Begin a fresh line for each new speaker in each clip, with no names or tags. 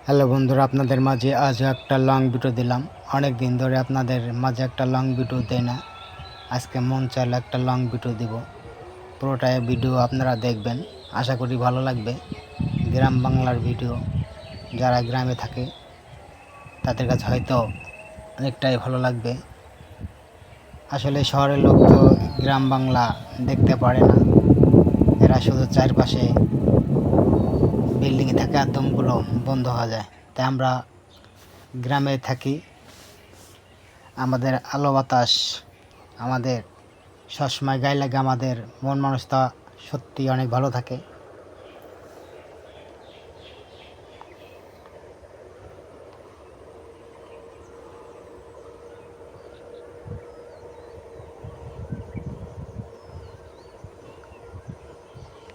Hello বন্ধুরা, আপনাদের মাঝে আজ একটা লং ভিডিও দিলাম। অনেক দিন ধরে আপনাদের মাঝে একটা লং ভিডিও দেই না। আজকে মন চাইলে একটা লং ভিডিও দিব। পুরোটাই ভিডিও আপনারা দেখবেন, আশা করি ভালো লাগবে। গ্রাম বাংলার ভিডিও, যারা গ্রামে থাকে তাদের কাছে হয়তো অনেকটাই ভালো লাগবে। আসলে শহরের লোক তো গ্রাম বাংলা দেখতে পারে না, এরা শুধু চারপাশে বিল্ডিংয়ে থাকে আর দমগুলো বন্ধ হয়ে যায়। তাই আমরা গ্রামে থাকি, আমাদের আলো বাতাস আমাদের সবসময় গায়ে লাগে, আমাদের মন মানসিকতা সত্যি অনেক ভালো থাকে।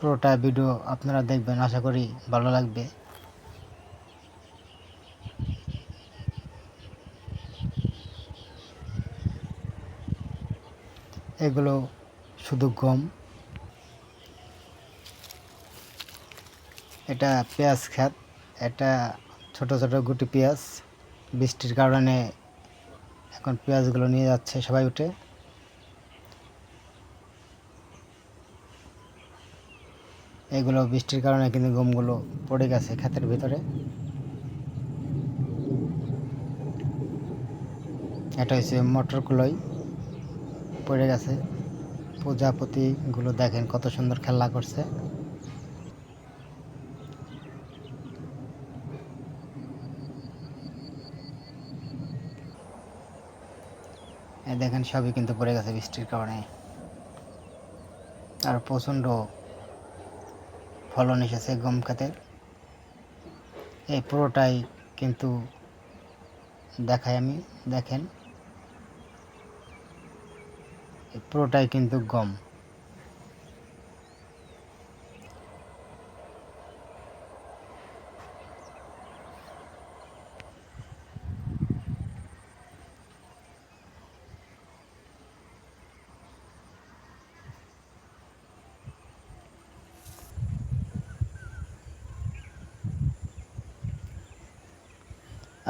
পুরোটা ভিডিও আপনারা দেখবেন, আশা করি ভালো লাগবে। এগুলো শুধু গম, এটা পেঁয়াজ ক্ষেত, এটা ছোট ছোট গুটি পেঁয়াজ। বৃষ্টির কারণে এখন পেঁয়াজগুলো নিয়ে যাচ্ছে সবাই উঠে। এগুলো বৃষ্টির কারণে কিন্তু গমগুলো পড়ে গেছে ক্ষেতের ভিতরে। এটা হচ্ছে মটর কলাই, পড়ে গেছে। প্রজাপতিগুলো দেখেন কত সুন্দর খেলা করছে। এই দেখেন সবই কিন্তু পড়ে গেছে বৃষ্টির কারণে। আর প্রচণ্ড ফলন এসেছে গম ক্ষেতের। এই পুরোটাই কিন্তু দেখাই আমি, দেখেন এই পুরোটাই কিন্তু গম।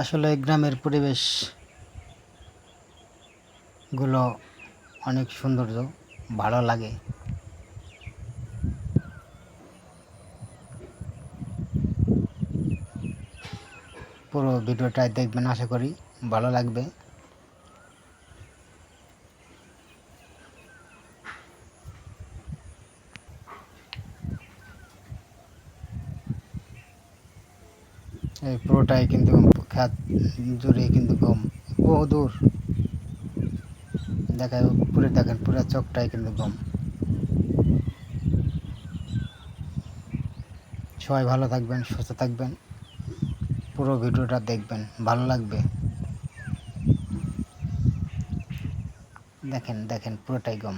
আসলে গ্রামের পরিবেশ গুলো অনেক সৌন্দর্য, ভালো লাগে। পুরো ভিডিওটাই দেখবেন, আশা করি ভালো লাগবে। এই পুরোটাই কিন্তু খাত জুড়ে কিন্তু গম, বহু দূর দেখায় পুরো, দেখেন পুরো চোখটাই কিন্তু গম। সবাই ভালো থাকবেন, সুস্থ থাকবেন, পুরো ভিডিওটা দেখবেন, ভালো লাগবে। দেখেন দেখেন পুরোটাই গম।